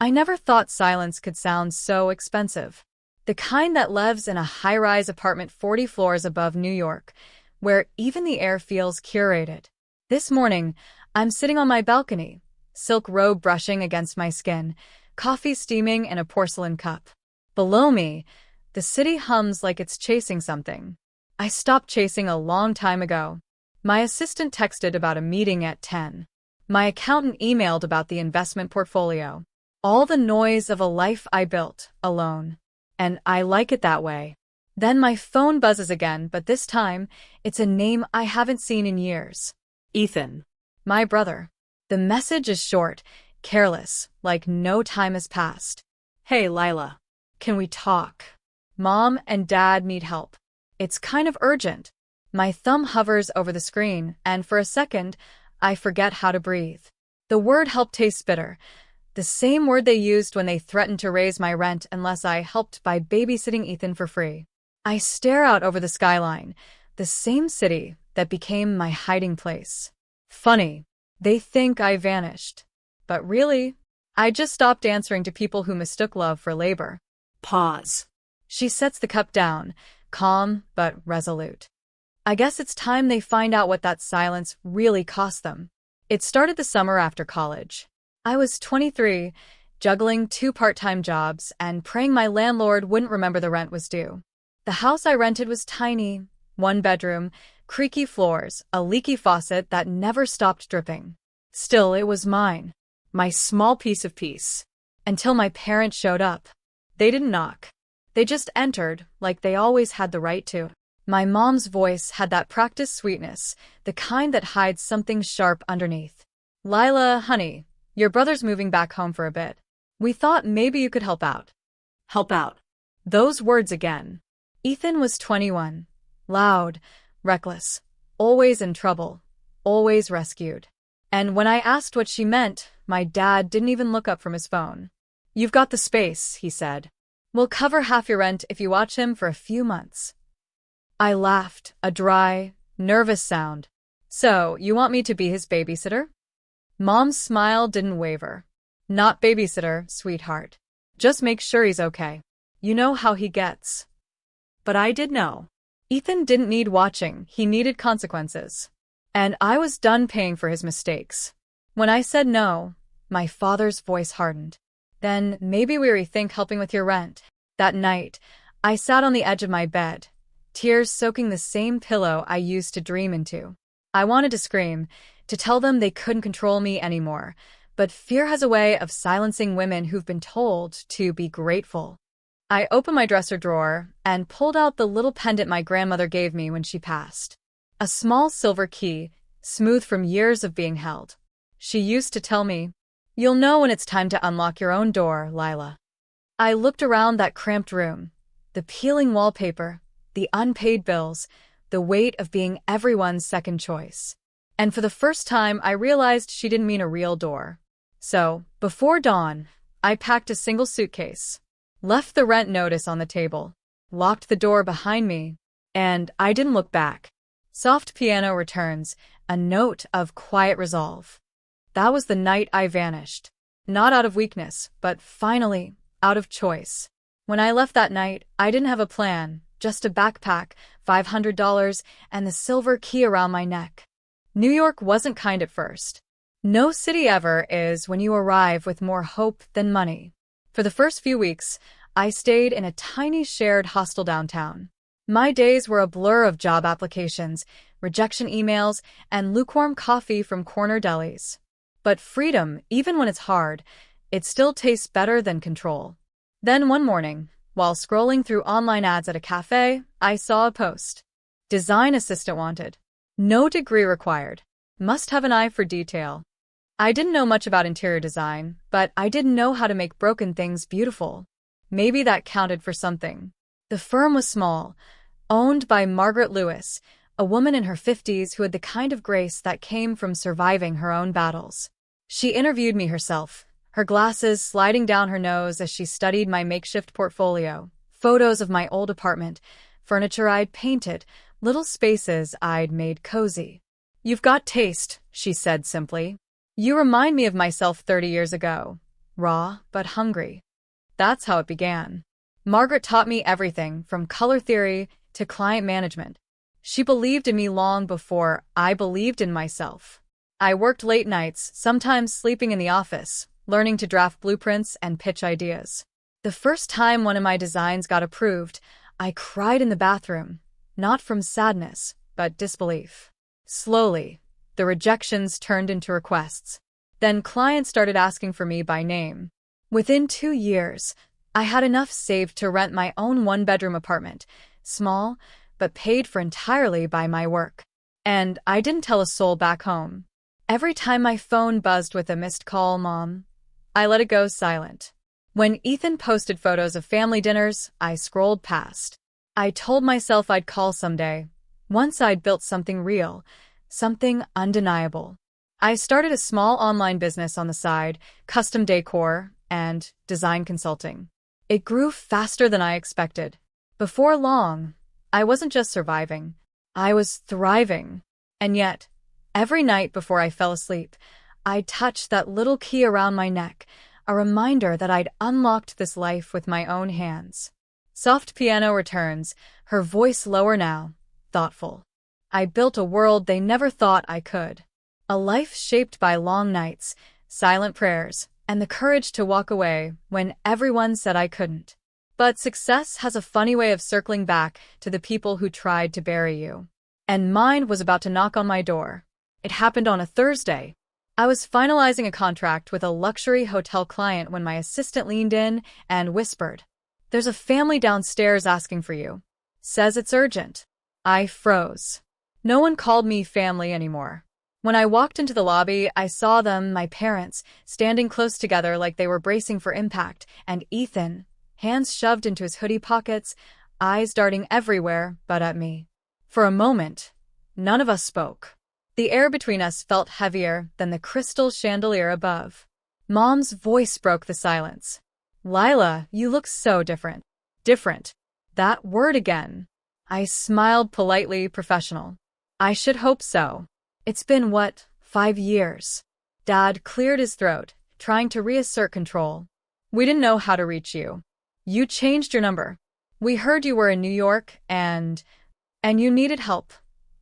I never thought silence could sound so expensive. The kind that lives in a high-rise apartment 40 floors above New York, where even the air feels curated. This morning, I'm sitting on my balcony, silk robe brushing against my skin, coffee steaming in a porcelain cup. Below me, the city hums like it's chasing something. I stopped chasing a long time ago. My assistant texted about a meeting at 10. My accountant emailed about the investment portfolio. All the noise of a life I built, alone. And I like it that way. Then my phone buzzes again, but this time, it's a name I haven't seen in years. Ethan. My brother. The message is short, careless, like no time has passed. Hey, Lila. Can we talk? Mom and Dad need help. It's kind of urgent. My thumb hovers over the screen, and for a second, I forget how to breathe. The word help tastes bitter. The same word they used when they threatened to raise my rent unless I helped by babysitting Ethan for free. I stare out over the skyline, the same city that became my hiding place. Funny, they think I vanished. But really, I just stopped answering to people who mistook love for labor. Pause. She sets the cup down, calm but resolute. I guess it's time they find out what that silence really cost them. It started the summer after college. I was 23, juggling 2 part-time jobs and praying my landlord wouldn't remember the rent was due. The house I rented was tiny, 1 bedroom, creaky floors, a leaky faucet that never stopped dripping. Still, it was mine. My small piece of peace. Until my parents showed up. They didn't knock. They just entered, like they always had the right to. My mom's voice had that practiced sweetness, the kind that hides something sharp underneath. Lila, honey, your brother's moving back home for a bit. We thought maybe you could help out. Help out. Those words again. Ethan was 21. Loud, reckless, always in trouble, always rescued. And when I asked what she meant, my dad didn't even look up from his phone. You've got the space, he said. We'll cover half your rent if you watch him for a few months. I laughed, a dry, nervous sound. So, you want me to be his babysitter? Mom's smile didn't waver. Not babysitter, sweetheart. Just make sure he's okay. You know how he gets. But I did know. Ethan didn't need watching, he needed consequences. And I was done paying for his mistakes. When I said no, my father's voice hardened. Then maybe we rethink helping with your rent. That night, I sat on the edge of my bed, tears soaking the same pillow I used to dream into. I wanted to scream, to tell them they couldn't control me anymore, but fear has a way of silencing women who've been told to be grateful. I opened my dresser drawer and pulled out the little pendant my grandmother gave me when she passed. A small silver key, smooth from years of being held. She used to tell me, "You'll know when it's time to unlock your own door, Lila." I looked around that cramped room. The peeling wallpaper, the unpaid bills, the weight of being everyone's second choice. And for the first time, I realized she didn't mean a real door. So, before dawn, I packed a single suitcase, left the rent notice on the table, locked the door behind me, and I didn't look back. Soft piano returns, a note of quiet resolve. That was the night I vanished. Not out of weakness, but finally, out of choice. When I left that night, I didn't have a plan, just a backpack, $500, and the silver key around my neck. New York wasn't kind at first. No city ever is when you arrive with more hope than money. For the first few weeks, I stayed in a tiny shared hostel downtown. My days were a blur of job applications, rejection emails, and lukewarm coffee from corner delis. But freedom, even when it's hard, it still tastes better than control. Then one morning, while scrolling through online ads at a cafe, I saw a post. Design assistant wanted. No degree required. Must have an eye for detail. I didn't know much about interior design, but I didn't know how to make broken things beautiful. Maybe that counted for something. The firm was small, owned by Margaret Lewis, a woman in her 50s who had the kind of grace that came from surviving her own battles. She interviewed me herself, her glasses sliding down her nose as she studied my makeshift portfolio, photos of my old apartment, furniture I'd painted, little spaces I'd made cozy. "You've got taste," she said simply. "You remind me of myself 30 years ago. raw but hungry. That's how it began. Margaret taught me everything from color theory to client management. She believed in me long before I believed in myself. I worked late nights, sometimes sleeping in the office, learning to draft blueprints and pitch ideas. The first time one of my designs got approved, I cried in the bathroom, not from sadness, but disbelief. Slowly, the rejections turned into requests. Then clients started asking for me by name. Within 2 years, I had enough saved to rent my own one-bedroom apartment, small, but paid for entirely by my work. And I didn't tell a soul back home. Every time my phone buzzed with a missed call, Mom, I let it go silent. When Ethan posted photos of family dinners, I scrolled past. I told myself I'd call someday, once I'd built something real, something undeniable. I started a small online business on the side, custom decor and design consulting. It grew faster than I expected. Before long, I wasn't just surviving, I was thriving. And yet, every night before I fell asleep, I'd touch that little key around my neck, a reminder that I'd unlocked this life with my own hands. Soft piano returns, her voice lower now, thoughtful. I built a world they never thought I could. A life shaped by long nights, silent prayers, and the courage to walk away when everyone said I couldn't. But success has a funny way of circling back to the people who tried to bury you. And mine was about to knock on my door. It happened on a Thursday. I was finalizing a contract with a luxury hotel client when my assistant leaned in and whispered, "There's a family downstairs asking for you. Says it's urgent." I froze. No one called me family anymore. When I walked into the lobby, I saw them, my parents, standing close together like they were bracing for impact, and Ethan, hands shoved into his hoodie pockets, eyes darting everywhere but at me. For a moment, none of us spoke. The air between us felt heavier than the crystal chandelier above. Mom's voice broke the silence. "Lila, you look so different." Different. That word again. I smiled politely, professional. "I should hope so. It's been, 5 years? Dad cleared his throat, trying to reassert control. "We didn't know how to reach you. You changed your number. We heard you were in New York and you needed help."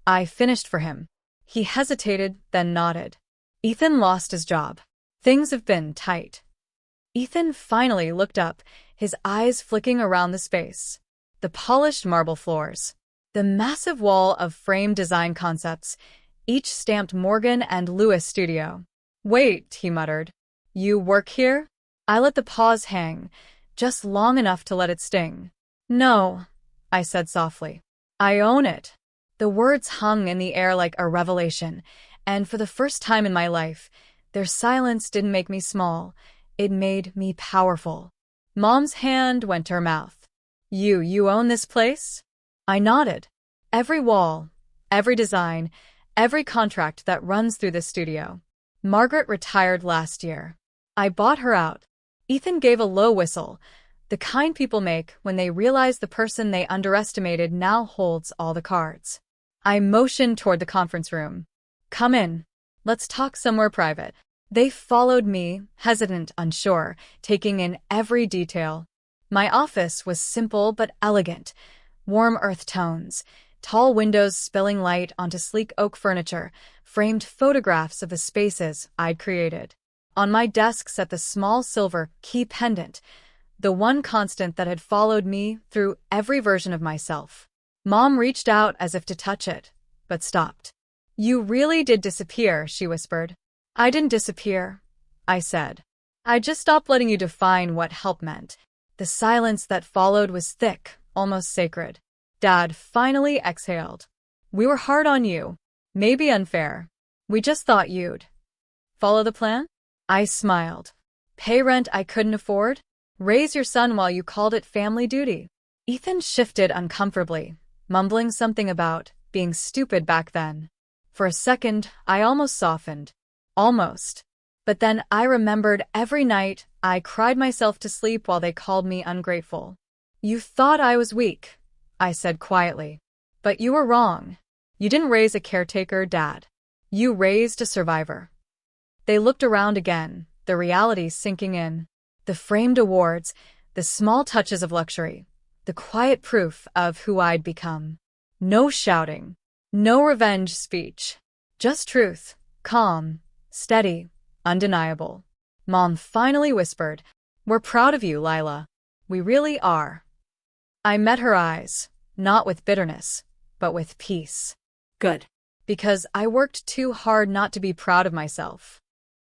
I finished for him. He hesitated, then nodded. "Ethan lost his job. Things have been tight." Ethan finally looked up, his eyes flicking around the space. The polished marble floors. The massive wall of framed design concepts, each stamped Morgan and Lewis Studio. "Wait," he muttered. "You work here?" I let the pause hang, just long enough to let it sting. "No," I said softly. "I own it." The words hung in the air like a revelation, and for the first time in my life, their silence didn't make me small, it made me powerful. Mom's hand went to her mouth. You own this place?" I nodded. "Every wall, every design, every contract that runs through this studio. Margaret retired last year. I bought her out." Ethan gave a low whistle, the kind people make when they realize the person they underestimated now holds all the cards. I motioned toward the conference room. "Come in. Let's talk somewhere private." They followed me, hesitant, unsure, taking in every detail. My office was simple but elegant. Warm earth tones, tall windows spilling light onto sleek oak furniture, framed photographs of the spaces I'd created. On my desk sat the small silver key pendant, the one constant that had followed me through every version of myself. Mom reached out as if to touch it, but stopped. "You really did disappear," she whispered. "I didn't disappear," I said. "I just stopped letting you define what help meant." The silence that followed was thick, almost sacred. Dad finally exhaled. "We were hard on you. Maybe unfair. We just thought you'd follow the plan?" I smiled. "Pay rent I couldn't afford? Raise your son while you called it family duty?" Ethan shifted uncomfortably, mumbling something about being stupid back then. For a second, I almost softened. Almost. But then I remembered every night I cried myself to sleep while they called me ungrateful. "You thought I was weak," I said quietly. "But you were wrong. You didn't raise a caretaker, Dad. You raised a survivor." They looked around again, the reality sinking in. The framed awards, the small touches of luxury, the quiet proof of who I'd become. No shouting, no revenge speech. Just truth, calm, steady, undeniable. Mom finally whispered, "We're proud of you, Lila. We really are." I met her eyes, not with bitterness, but with peace. Good. Because I worked too hard not to be proud of myself.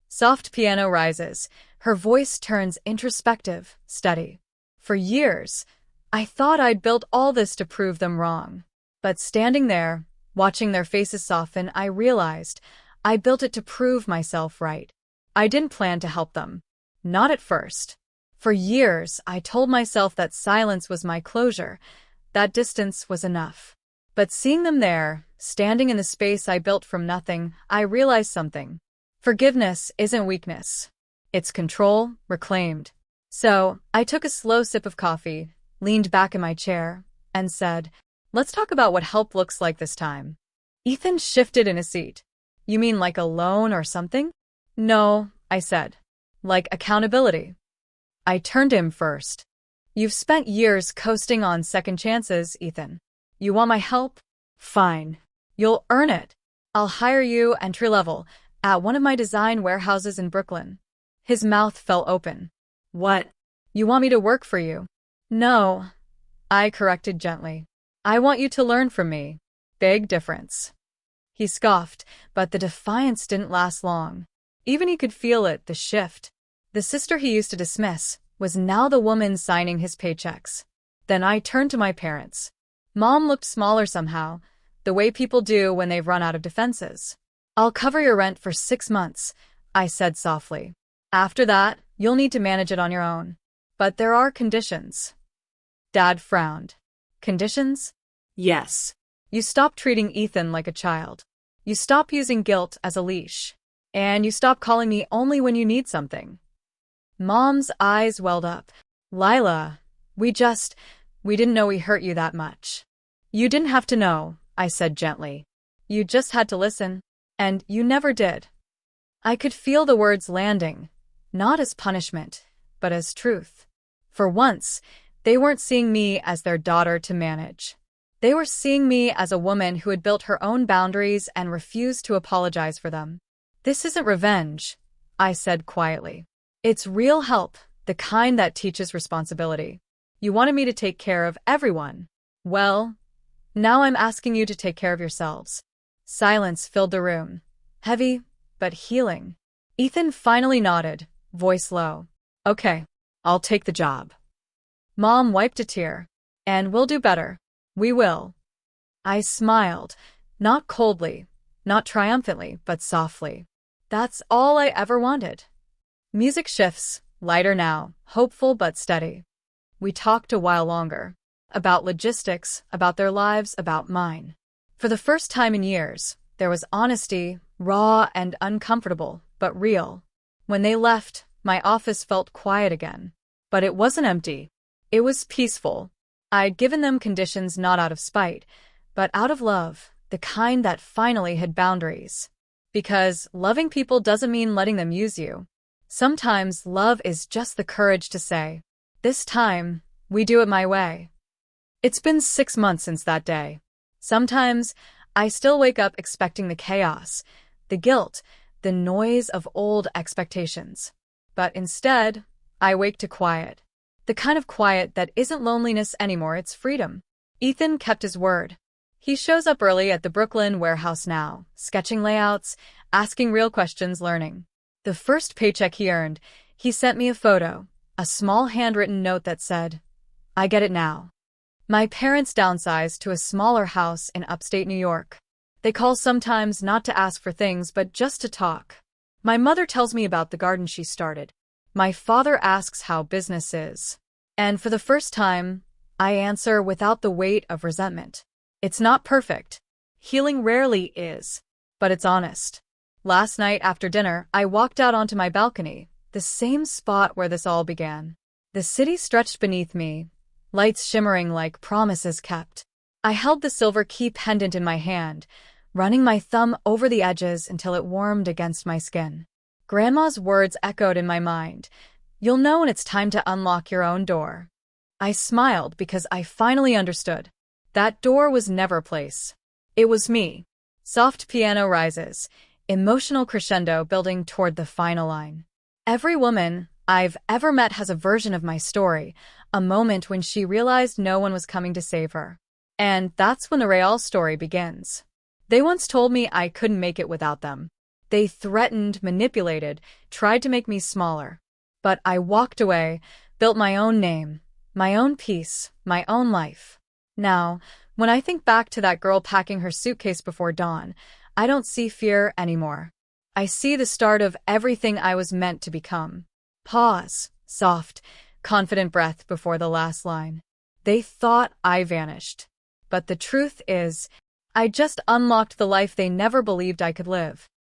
Soft piano rises, her voice turns introspective, steady. For years, I thought I'd built all this to prove them wrong. But standing there, watching their faces soften, I realized I built it to prove myself right. I didn't plan to help them. Not at first. For years, I told myself that silence was my closure, that distance was enough. But seeing them there, standing in the space I built from nothing, I realized something. Forgiveness isn't weakness. It's control, reclaimed. So, I took a slow sip of coffee, leaned back in my chair, and said, "Let's talk about what help looks like this time." Ethan shifted in his seat. "You mean like a loan or something?" "No," I said. "Like accountability." I turned to him first. "You've spent years coasting on second chances, Ethan. You want my help? Fine. You'll earn it. I'll hire you entry-level at one of my design warehouses in Brooklyn." His mouth fell open. "What? You want me to work for you?" "No," I corrected gently. "I want you to learn from me. Big difference." He scoffed, but the defiance didn't last long. Even he could feel it, the shift. The sister he used to dismiss was now the woman signing his paychecks. Then I turned to my parents. Mom looked smaller somehow, the way people do when they've run out of defenses. "I'll cover your rent for 6 months," I said softly. "After that, you'll need to manage it on your own. But there are conditions." Dad frowned. "Conditions?" "Yes. You stop treating Ethan like a child. You stop using guilt as a leash. And you stop calling me only when you need something." Mom's eyes welled up. "Lila, we didn't know we hurt you that much." "You didn't have to know," I said gently. "You just had to listen. And you never did." I could feel the words landing, not as punishment, but as truth. For once, they weren't seeing me as their daughter to manage. They were seeing me as a woman who had built her own boundaries and refused to apologize for them. "This isn't revenge," I said quietly. "It's real help, the kind that teaches responsibility. You wanted me to take care of everyone. Well, now I'm asking you to take care of yourselves." Silence filled the room. Heavy, but healing. Ethan finally nodded, voice low. "Okay, I'll take the job." Mom wiped a tear. "And we'll do better. We will." I smiled, not coldly, not triumphantly, but softly. That's all I ever wanted. Music shifts, lighter now, hopeful but steady. We talked a while longer. About logistics, about their lives, about mine. For the first time in years, there was honesty, raw and uncomfortable, but real. When they left, my office felt quiet again. But it wasn't empty. It was peaceful. I'd given them conditions not out of spite, but out of love, the kind that finally had boundaries. Because loving people doesn't mean letting them use you. Sometimes love is just the courage to say, "This time, we do it my way." It's been 6 months since that day. Sometimes, I still wake up expecting the chaos, the guilt, the noise of old expectations. But instead, I wake to quiet. The kind of quiet that isn't loneliness anymore, it's freedom. Ethan kept his word. He shows up early at the Brooklyn warehouse now, sketching layouts, asking real questions, learning. The first paycheck he earned, he sent me a photo, a small handwritten note that said, "I get it now." My parents downsized to a smaller house in upstate New York. They call sometimes not to ask for things but just to talk. My mother tells me about the garden she started. My father asks how business is. And for the first time, I answer without the weight of resentment. It's not perfect. Healing rarely is. But it's honest. Last night after dinner, I walked out onto my balcony, the same spot where this all began. The city stretched beneath me, lights shimmering like promises kept. I held the silver key pendant in my hand, running my thumb over the edges until it warmed against my skin. Grandma's words echoed in my mind. You'll know when it's time to unlock your own door. I smiled because I finally understood. That door was never a place. It was me. Soft piano rises, emotional crescendo building toward the final line. Every woman I've ever met has a version of my story, a moment when she realized no one was coming to save her. And that's when the real story begins. They once told me I couldn't make it without them. They threatened, manipulated, tried to make me smaller. But I walked away, built my own name, my own peace, my own life. Now, when I think back to that girl packing her suitcase before dawn, I don't see fear anymore. I see the start of everything I was meant to become. Pause, soft, confident breath before the last line. They thought I vanished. But the truth is, I just unlocked the life they never believed I could live.